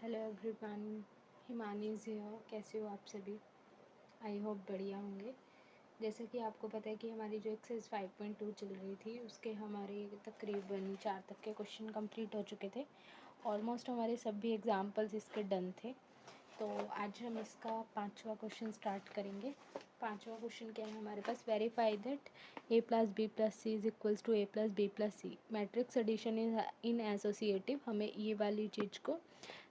Hello everyone, Himani is here. कैसे हो आप सभी? आई होप बढ़िया होंगे। जैसे कि आपको पता है कि हमारी जो एक्सरसाइज 5.2 चल रही थी उसके हमारे तकरीबन 4 तक के क्वेश्चन कंप्लीट हो चुके थे। ऑलमोस्ट हमारे सभी एग्जाम्पल्स इसके डन थे। तो आज हम इसका 5वां क्वेश्चन स्टार्ट करेंगे। 5वां क्वेश्चन क्या है हमारे पास? Verify that a plus B plus C is equals to a plus B plus C. Matrix addition in associative. हमें ये वाली चीज़ को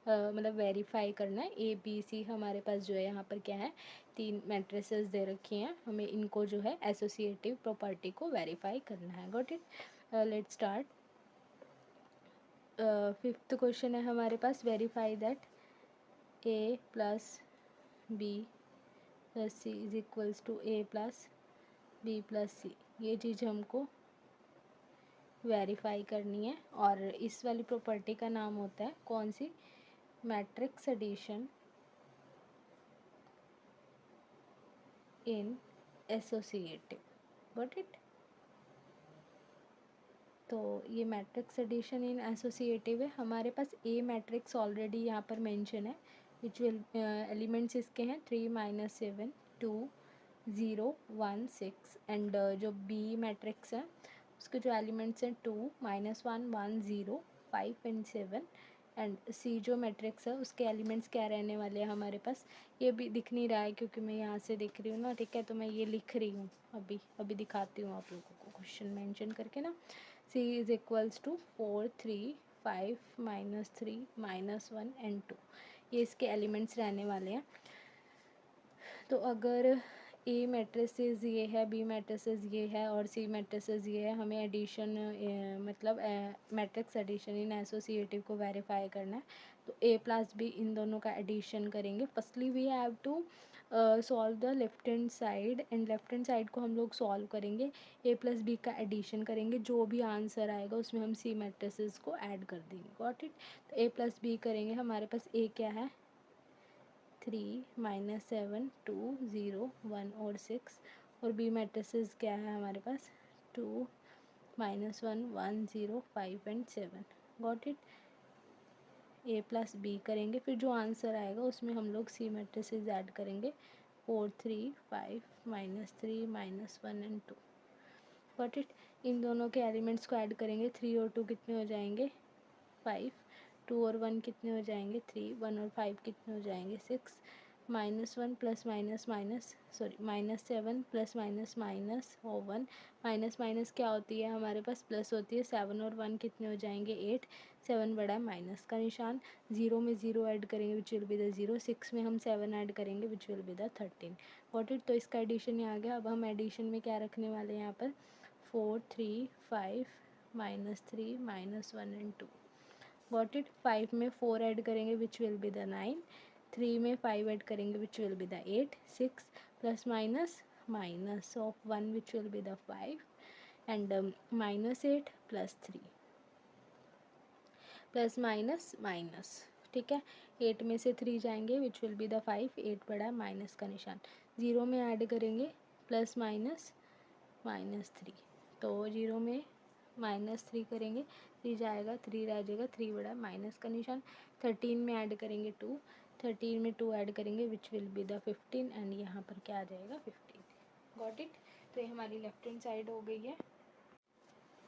मतलब वेरीफाई करना है। ए बी सी हमारे पास जो है यहाँ पर क्या है, 3 मैट्रिसेस दे रखी हैं। हमें इनको जो है एसोसिएटिव प्रॉपर्टी को वेरीफाई करना है। Got it? Let's start. 5th question है हमारे पास, verify that A plus B plus C is equals to A plus B plus C. ये चीज़ हमको वेरीफाई करनी है और इस वाली प्रॉपर्टी का नाम होता है कौन सी? Matrix addition in associative. Got it? तो ये मैट्रिक्स एडिशन इन एसोसिएटिव है। हमारे पास ए मैट्रिक्स ऑलरेडी यहाँ पर मेंशन है, विच विल एलिमेंट्स इसके हैं 3 - 7 2 0 1 6 एंड जो बी मैट्रिक्स है उसके जो एलिमेंट्स हैं 2 - 1 1 0 5 एंड 7 एंड सी जो मैट्रिक्स है उसके एलिमेंट्स क्या रहने वाले हैं हमारे पास? ये भी दिख नहीं रहा है क्योंकि मैं यहाँ से दिख रही हूँ ना, ठीक है? तो मैं ये लिख रही हूँ, अभी दिखाती हूँ आप लोगों को क्वेश्चन मेंशन करके ना। C is equals to 4 3 5 -3 -1 and 2। ये इसके एलिमेंट्स रहने वाले हैं। तो अगर ए मैट्रिसेस ये है, बी मैट्रिसेस ये है और सी मैट्रिसेस ये है, हमें एडिशन मतलब मैट्रिक्स एडिशन इन एसोसिएटिव को वेरीफाई करना है। तो ए प्लस बी इन दोनों का एडिशन करेंगे। Firstly we have to solve the left hand side and left hand side को हम लोग सॉल्व करेंगे। ए प्लस बी का एडिशन करेंगे, जो भी आंसर आएगा उसमें हम सी मैट्रिसेस को ऐड कर देंगे। Got it? तो ए प्लस बी करेंगे, हमारे पास ए क्या है 3 - 7 2 0 1 और 6 और बी मैट्रिसेस क्या है हमारे पास 2 - 1 1 0 5 and 7। Got it? A plus B करेंगे, फिर जो आंसर आएगा उसमें हम लोग सी मैट्रिसेस ऐड करेंगे 4 3 5 -3 -1 एंड 2। Got it? इन दोनों के एलिमेंट्स को ऐड करेंगे, 3 और 2 कितने हो जाएंगे 5, 2 और 1 कितने हो जाएंगे 3, 1 और 5 कितने हो जाएंगे 6, -1 plus minus minus sorry -7 plus minus minus और 1 माइनस माइनस क्या होती है हमारे पास? प्लस होती है। 7 और 1 कितने हो जाएंगे 8, 7 बड़ा माइनस का निशान, 0 में 0 ऐड करेंगे विच विल बी द 0, 6 में हम 7 ऐड करेंगे which will be the 13। What it? तो इसका एडिशन ये आ गया। अब हम एडिशन में क्या रखने वाले हैं यहाँ पर 4 3 5 -3 -1 एंड 2। Got it? 5 में 4 ऐड करेंगे विच विल बी द 9, 3 में 5 ऐड करेंगे which will be the 8, 6 plus minus minus of 1 which will be the 5 and -8 plus 3 plus minus minus. ठीक है? 8 में से 3 जाएंगे विच विल बी द 5, 8 बड़ा माइनस का निशान, 0 में ऐड करेंगे प्लस माइनस -3, तो 0 में -3 करेंगे, 3 जाएगा 3 रह जाएगा, 3 बड़ा माइनस का निशान, 13 में ऐड करेंगे 2, 13 में 2 ऐड करेंगे which will be the 15 and यहाँ पर क्या आ जाएगा 15। Got it? तो ये हमारी लेफ्ट हैंड साइड हो गई है।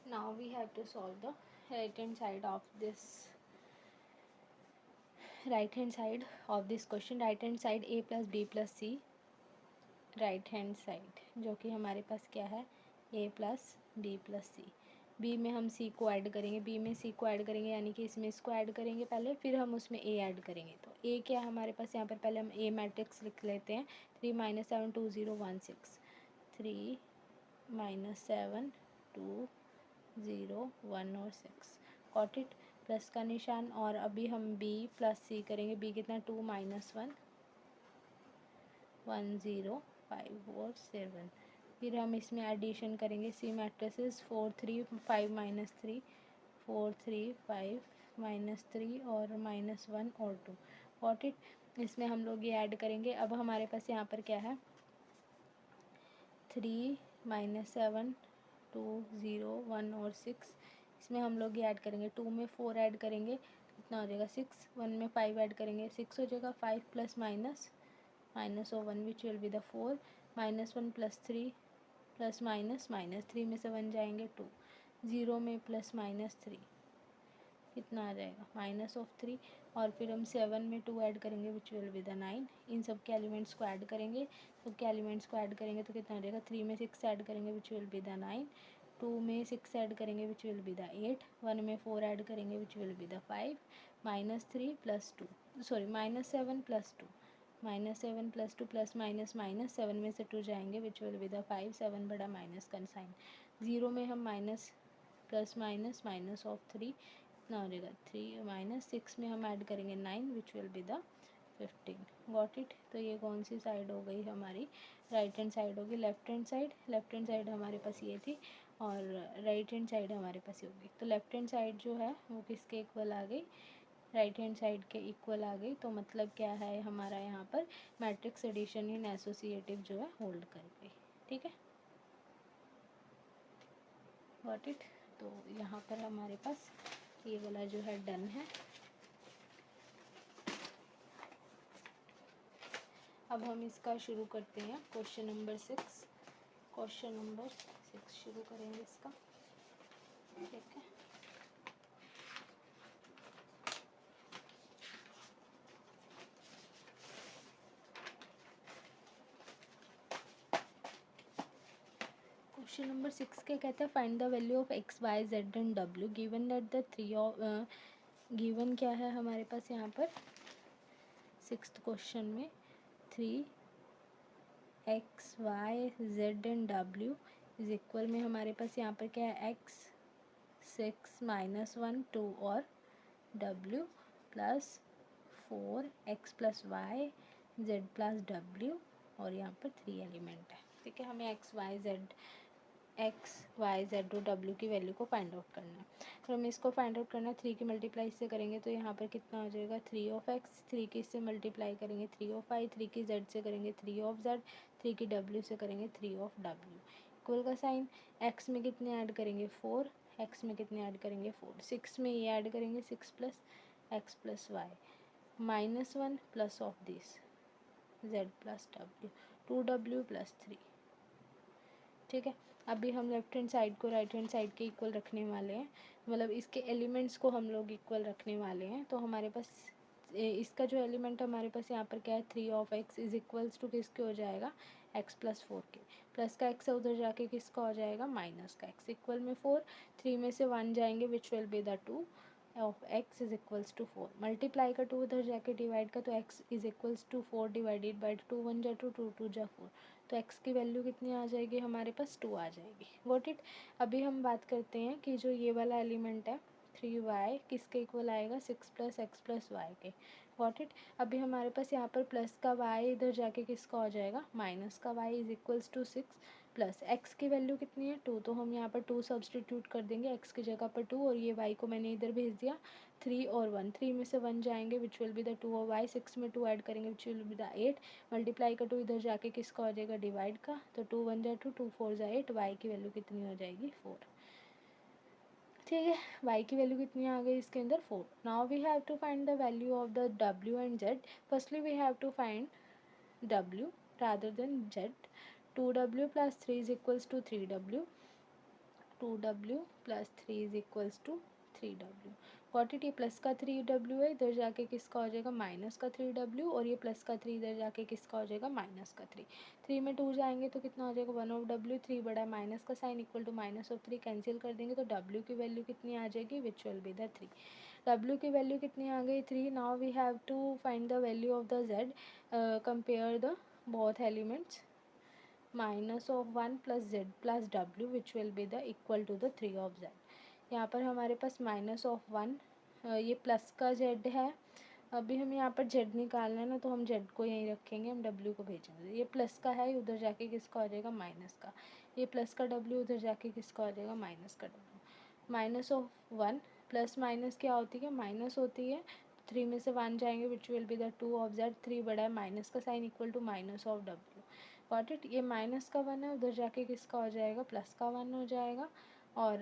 Now we have to solve the right hand side of this question. Right hand side A plus B plus C, right hand side जो कि हमारे पास क्या है A plus B plus C. B में हम सी को ऐड करेंगे, बी में सी को ऐड करेंगे यानी कि इसमें इसको ऐड करेंगे पहले, फिर हम उसमें ए ऐड करेंगे। तो ए क्या है हमारे पास यहाँ पर? पहले हम ए मैट्रिक्स लिख लेते हैं। 3 - 7 2 0 1 6, 3 - 7 2 0 1 और 6। Got it? प्लस का निशान। और अभी हम बी प्लस सी करेंगे। बी कितना 2 - 1 1 0 5 और 7। फिर हम इसमें एडिशन करेंगे सी मैट्रिसेस 4 3 5 -3 4 3 5 -3 और -1 और 2। Got it? इसमें हम लोग ये ऐड करेंगे। अब हमारे पास यहाँ पर क्या है 3 - 7 2 0 1 और 6, इसमें हम लोग ये ऐड करेंगे। 2 में 4 ऐड करेंगे कितना हो जाएगा 6, 1 में 5 ऐड करेंगे 6 हो जाएगा, 5 plus minus minus of 1 which will be the 4, -1 plus 3 plus minus -3 में से 1 जाएंगे 2, 0 में प्लस -3 कितना आ जाएगा -3, और फिर हम 7 में 2 ऐड करेंगे विच विल बी द 9। इन सब के एलिमेंट्स को ऐड करेंगे, सब के एलिमेंट्स को ऐड करेंगे तो कितना हो जाएगा 3 में 6 ऐड करेंगे विच विल बी द 9, 2 में 6 ऐड करेंगे विच विल बी द 8, 1 में 4 ऐड करेंगे which will be the 5, -3 plus 2 sorry -7 plus 2, -7 plus 2 plus minus minus 7 में से 2 जाएंगे विच विल बी द 5, 7 बड़ा माइनस का साइन, 0 में हम minus plus minus minus of 3 कितना हो जाएगा 3 माइनस 6 में हम ऐड करेंगे 9 विच will be the 15। Got it. तो ये कौन सी साइड हो गई हमारी, राइट हैंड साइड होगी। लेफ्ट हैंड साइड हमारे पास ये थी और राइट हैंड साइड हमारे पास ये होगी। तो लेफ्ट हैंड साइड जो है वो किसके इक्वल आ गई, राइट हैंड साइड के इक्वल आ गई। तो मतलब क्या है हमारा यहाँ पर मैट्रिक्स एडिशन इन एसोसिएटिव जो है होल्ड कर गई। ठीक है, गॉट इट। तो यहाँ पर हमारे पास ये वाला जो है डन है। अब हम इसका शुरू करते हैं क्वेश्चन नंबर 6। क्वेश्चन नंबर 6 शुरू करेंगे इसका। ठीक है, क्वेश्चन नंबर 6 क्या कहता है, find the value of x Y Z and डब्ल्यू given that the three of given क्या है हमारे पास यहाँ पर 6th क्वेश्चन में 3 x Y Z and W is equal में हमारे पास यहाँ पर क्या है एक्स 6 -1 2 और डब्ल्यू plus 4 x plus y z plus डब्ल्यू और यहाँ पर 3 एलिमेंट है। ठीक है, हमें एक्स वाई जेड और डब्ल्यू की वैल्यू को फाइंड आउट करना है। तो हमें इसको फाइंड आउट करना है, 3 की मल्टीप्लाई से करेंगे तो यहाँ पर कितना हो जाएगा 3 ऑफ एक्स, 3 की इससे मल्टीप्लाई करेंगे 3 ऑफ वाई, 3 की जेड से करेंगे 3 ऑफ जेड, 3 की डब्ल्यू से करेंगे 3 ऑफ डब्ल्यू। इक्वल का साइन, एक्स में कितने ऐड करेंगे 4, एक्स में कितने ऐड करेंगे 4, 6 में ये ऐड करेंगे 6 plus x plus y -1 plus of this z plus डब्ल्यू 2w प्लस 3। ठीक है, अभी हम लेफ्ट हैंड साइड को राइट हैंड साइड के इक्वल रखने वाले हैं, मतलब इसके एलिमेंट्स को हम लोग इक्वल रखने वाले हैं। तो हमारे पास इसका जो एलिमेंट हमारे पास यहाँ पर क्या है 3 of x is equals to किसके हो जाएगा एक्स प्लस 4 के, प्लस का एक्स उधर जाके किसका हो जाएगा माइनस का एक्स, इक्वल में 4, 3 में से 1 जाएंगे which will be the 2 of x is equals to 4, multiply का 2 उधर जाके डिवाइड का तो x is equals to 4 divided by 2 1 जा 2 2 2 जा 4, तो x की वैल्यू कितनी आ जाएगी हमारे पास 2 आ जाएगी। Got it. अभी हम बात करते हैं कि जो ये वाला एलिमेंट है 3y किसके इक्वल आएगा 6 प्लस एक्स प्लस वाई के। Got it. अभी हमारे पास यहाँ पर प्लस का y इधर जाके किसका हो जाएगा माइनस का y is equals to 6 plus x की वैल्यू कितनी है 2, तो हम यहाँ पर 2 सब्सटीट्यूट कर देंगे x की जगह पर 2 और ये y को मैंने इधर भेज दिया 3 और 1, 3 में से 1 जाएंगे विच विल बी द 2 और y, 6 में 2 ऐड करेंगे which will be the 8, multiply का 2 इधर जाके किसका हो जाएगा डिवाइड का, तो 2 1 जा 2 2 4 जा 8, y की वैल्यू कितनी हो जाएगी 4। ठीक है, y की वैल्यू कितनी आ गई इसके अंदर 4। Now we have to find the value of the w and z। Firstly we have to find w rather than z। 2w plus 3 is equals to 3w, 2w plus 3 is equals to 3w। Got it. ये plus का 3w है, इधर जाके किसका हो जाएगा minus का 3w और ये प्लस का 3 इधर जाके किसका हो जाएगा माइनस का 3, 3 में 2 जाएंगे तो कितना हो जाएगा 1 ऑफ w, 3 बड़ा माइनस का sign equal to minus of 3, cancel कर देंगे तो w की वैल्यू कितनी आ जाएगी which will be the 3। w की वैल्यू कितनी आ गई 3। Now we have to find the value of the z, compare the both elements, minus of 1 plus z plus डब्ल्यू which will be the equal to the 3 of z. यहाँ पर हमारे पास minus of 1, ये plus का Z है, अभी हम यहाँ पर जेड निकालना है ना तो हम जेड को यहीं रखेंगे, हम डब्ल्यू को भेजेंगे। ये प्लस का है उधर जाके किसका हो जाएगा माइनस का, ये प्लस का डब्ल्यू उधर जाके किसका हो जाएगा माइनस का W. Minus of 1, plus minus क्या होती है माइनस होती है, 3 में से 1 जाएंगे which will be the 2 of z, 3 बड़ा है माइनस का sign equal to minus of डब्ल्यू। Got it. ये माइनस का 1 है उधर जाके किसका हो जाएगा प्लस का 1 हो जाएगा, और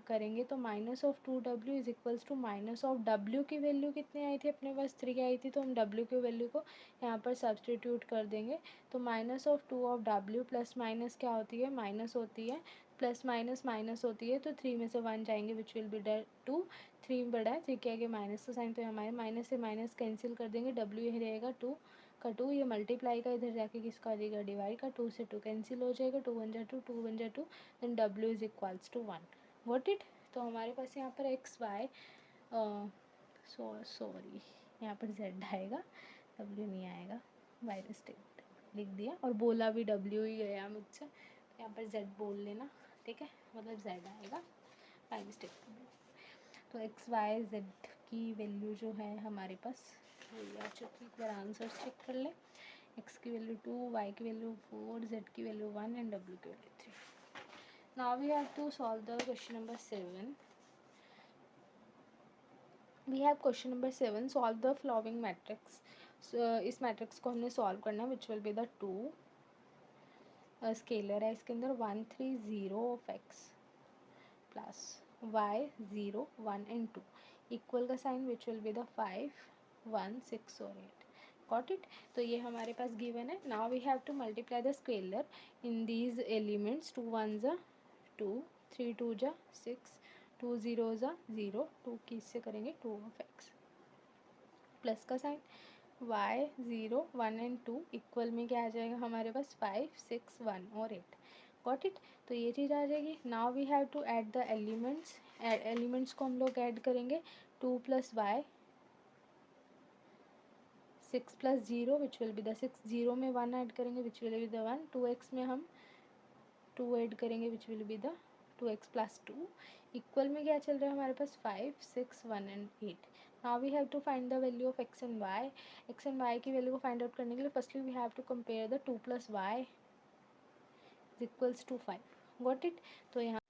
करेंगे तो minus of 2w is equals to minus of w की वैल्यू कितनी आई थी अपने पास 3 आई थी, तो हम w की वैल्यू को यहाँ पर सब्सटीट्यूट कर देंगे। तो minus of 2 of w plus minus क्या होती है, माइनस होती है, प्लस माइनस माइनस होती है, तो 3 में से 1 जाएंगे विच विल बी 2, 3 बड़ा है 3 के आगे माइनस का साइन, तो हमारे माइनस से माइनस कैंसिल कर देंगे, w यही रहेगा 2 का 2, ये मल्टीप्लाई का इधर जाके किसका आ जाएगा डिवाइड का, 2 से 2 कैंसिल हो जाएगा, 2 1 जा 2, 2 1 जा 2, then w is equals to 1। What it, तो हमारे पास यहाँ पर एक्स वाई सॉरी यहाँ पर z आएगा, w नहीं आएगा, बाय मिस्टेक लिख दिया और बोला भी w ही गया मुझसे, तो यहाँ पर z बोल लेना, ठीक है, मतलब z आएगा, बाय मिस्टेक। तो एक्स वाई जेड की वैल्यू जो है हमारे पास वही आ चुकी, एक बार आंसर चेक कर ले, एक्स की वैल्यू 2, वाई की वैल्यू 4, जेड की वैल्यू 1 एंड डब्ल्यू की value 3। Now we have to solve the question number 7। We have question number 7, solve the following matrix. इस मैट्रिक्स को हमने सॉल्व करना है which will be the 2, scalar है इसके अंदर 1 3 0 of x plus y 0 1 and 2, equal का sign which will be the 5 1 6 और 8। गॉट इट, तो ये हमारे पास गिवन है। Now we have to multiply the scalar in these elements, 2 1 जा 2, 3 2 जा 6, 2 0 जा 0, 2 किससे करेंगे 2 ऑफ एक्स, प्लस का साइन y 0 1 एंड 2 इक्वल में क्या आ जाएगा हमारे पास 5 6 1 और 8। गॉट इट, तो ये चीज़ आ जाएगी। Now we have to add the elements, elements को हम लोग ऐड करेंगे, 2 plus y 6 plus 0 which will be the 6, 0 में 1 ऐड करेंगे which will be the 1, 2x में हम 2 ऐड करेंगे which will be the 2x plus 2, equal में क्या चल रहा है हमारे पास 5 6 1 and 8। Now we have to find the value of x and y की वैल्यू को फाइंड आउट करने के लिए firstly we have to compare the 2 plus y is equals to 5। Got it, तो यहाँ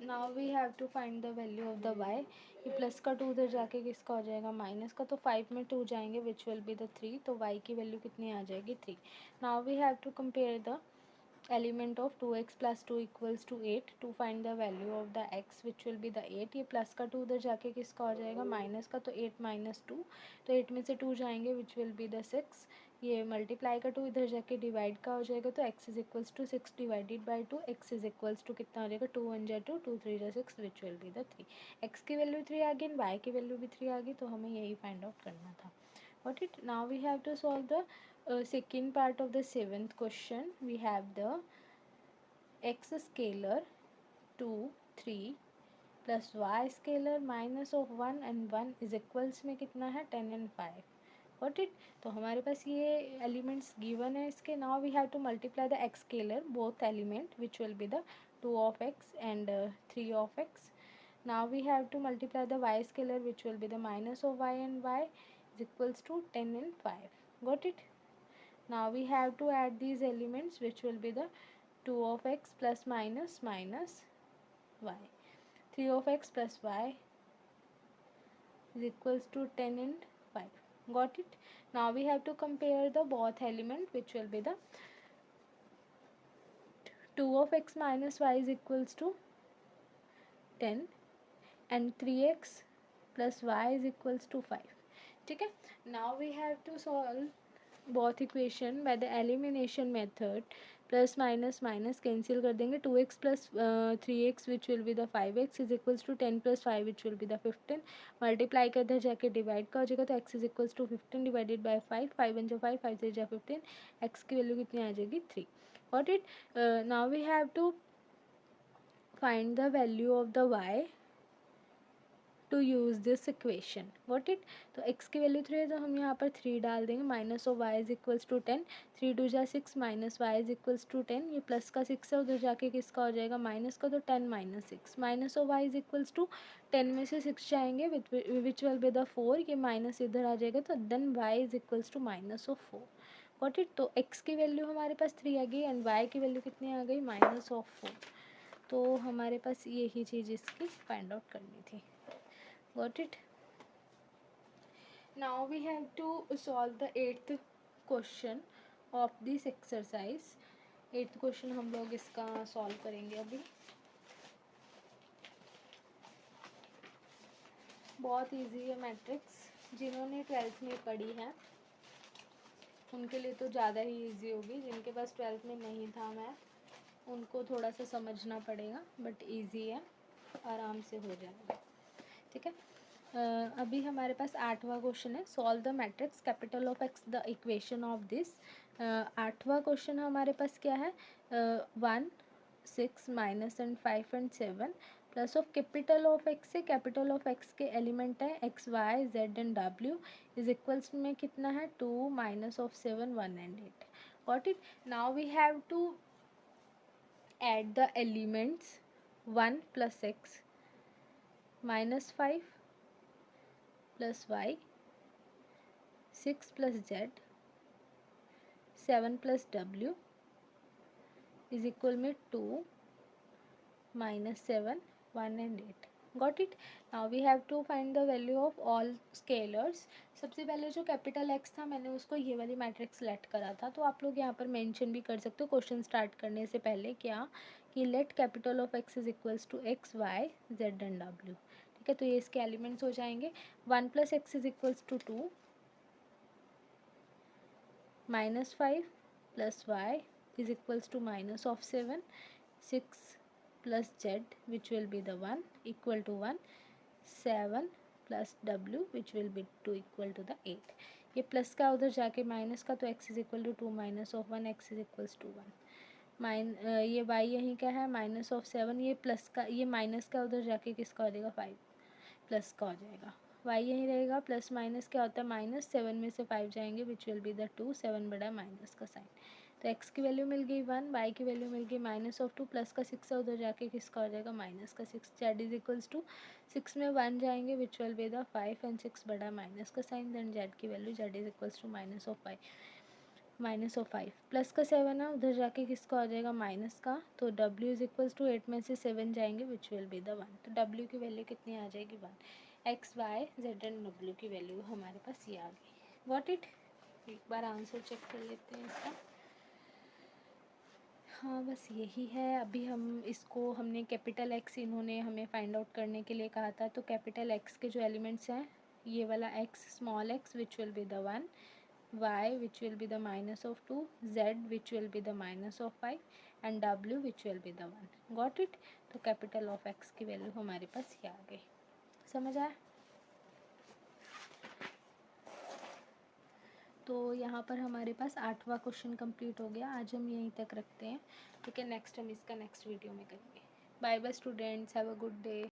now we have to find the value of the y, ये plus का 2 उधर जाके किसका हो जाएगा माइनस का, तो 5 में 2 जाएंगे विच विल बी द 3, तो y की वैल्यू कितनी आ जाएगी 3। Now we have to compare the element of 2x plus 2 equals to 8 to find the value of the x which will be the 8, ये प्लस का 2 उधर जाके किसका हो जाएगा माइनस का, तो 8 माइनस 2, तो 8 में से 2 जाएंगे which will be the 6, ये मल्टीप्लाई का 2 इधर जाके डिवाइड का हो जाएगा, तो x is equals to 6 divided by 2, x is equals to कितना हो जाएगा 2 1 जा 2, 2 3 जा 6 विच विल बी द 3। x की वैल्यू 3 आ गई, y की वैल्यू भी 3 आ गई, तो हमें यही फाइंड आउट करना था। Got it, now we have to solve the second part of the 7th question. We have the x scalar 2 3 plus y scalar minus of 1 and 1 is equals में कितना है 10 एंड 5। गॉट इट, तो हमारे पास ये elements given है इसके। Now we have to multiply the x scalar both element which will be the 2 of x and 3 of x। Now we have to multiply the y scalar which will be the minus of y and y is equals to 10 and 5। Got it, now we have to add these elements which will be the 2 of x plus minus minus y, 3 of x plus y is equals to 10 and 5। got it, now we have to compare the both element which will be the 2 of x minus y is equals to 10 and 3x plus y is equals to 5। ठीक है, now we have to solve both equation by the elimination method, plus minus minus cancel कर देंगे, 2x plus 3x which will be the 5x is equals to 10 plus 5 which will be the 15, multiply का इधर जाके divide का हो जाएगा, तो x is equals to 15 divided by 5, 5 1 जा 5, 5 3 जा 15, x की वैल्यू कितनी आ जाएगी 3। Got it, now we have to find the value of the y to use this equation. Got it, तो x की वैल्यू 3 है तो हम यहाँ पर 3 डाल देंगे, minus of y is equals to 10, 3 2 जा 6 minus y is equals to 10, ये प्लस का 6 है उधर जाके किसका हो जाएगा माइनस का, तो 10 minus 6, minus of y is equals to 10 में से 6 जाएंगे विच विल बी द 4, ये माइनस इधर आ जाएगा, तो then y is equals to minus of 4। Got it, तो x की वैल्यू हमारे पास 3 आ गई एंड y की वैल्यू कितनी आ गई माइनस ऑफ 4, तो हमारे पास यही चीज़ इसकी फाइंड आउट करनी थी। Got it, now we have to solve the 8th question of this exercise। 8th question हम लोग इसका सॉल्व करेंगे अभी। बहुत इजी है मैट्रिक्स, जिन्होंने 12th में पढ़ी है उनके लिए तो ज़्यादा ही इजी होगी, जिनके पास 12th में नहीं था मैथ उनको थोड़ा सा समझना पड़ेगा, बट इजी है, आराम से हो जाएगा। ठीक है, अभी हमारे पास 8वां क्वेश्चन है, solve the matrix capital of X the equation of this. 8वां क्वेश्चन हमारे पास क्या है, 1 6 minus and 5 and 7 plus of capital of X से कैपिटल ऑफ एक्स के एलिमेंट है X Y Z and W is equals में कितना है 2 minus of 7 1 and 8। Got it. Now we have to add the elements 1 plus x minus 5 plus y 6 plus z 7 plus w is equal में 2 minus 7 1 and 8। got it। now we have to find the value of all scalars। सबसे पहले जो capital x था मैंने उसको ये वाली matrix select करा था, तो आप लोग यहाँ पर मेंशन भी कर सकते हो क्वेश्चन स्टार्ट करने से पहले क्या कि let capital of x is equals to x Y Z and डब्ल्यू। ठीक है, तो ये इसके एलिमेंट्स हो जाएंगे 1 plus x is equals to 2 minus 5 plus y is equals to minus of 7 6 plus z which will be the 1 equal to 1 7 plus w which will be 2 equal to the 8। ये plus का उधर जाके minus का, तो x is equal to 2 minus of 1 x is equals to 1 ये y यहीं का है माइनस ऑफ 7, ये प्लस का, ये माइनस का उधर जाके किसका हो जाएगा 5 प्लस का हो जाएगा, y यहीं रहेगा, प्लस माइनस क्या होता है माइनस, 7 में से 5 जाएंगे विच विल बी द 2 7 बड़ा माइनस का साइन, तो x की वैल्यू मिल गई 1 y की वैल्यू मिल गई माइनस ऑफ 2 प्लस का 6 है उधर जाके किसका हो जाएगा माइनस का 6 जेड इज इक्वल्स टू 6 में 1 जाएंगे which will be the 5 and 6 बड़ा माइनस का साइन, देन जेड की value z is equals to minus of 5 plus का 7 है उधर जाके किसका हो जाएगा माइनस का, तो w इज इक्वल्स टू 8 में से 7 जाएंगे विच विल बी द 1, तो w की वैल्यू कितनी आ जाएगी 1। X Y Z and w की वैल्यू हमारे पास ये आ गई। Got it. एक बार आंसर चेक कर लेते हैं इसका। हाँ बस यही है। अभी हम इसको हमने कैपिटल एक्स इन्होंने हमें फाइंड आउट करने के लिए कहा था, तो कैपिटल एक्स के जो एलिमेंट्स हैं ये वाला x small x which will be the 1 y which will be the minus of 2 z which will be the minus of 5 and w which will be the 1। got it। तो capital of x की value हमारे पास ये आ गई। समझ आया। तो यहाँ पर हमारे पास 8वां क्वेश्चन कंप्लीट हो गया। आज हम यहीं तक रखते हैं। ठीक है, नेक्स्ट हम इसका नेक्स्ट वीडियो में करेंगे। Bye bye students, have a good day.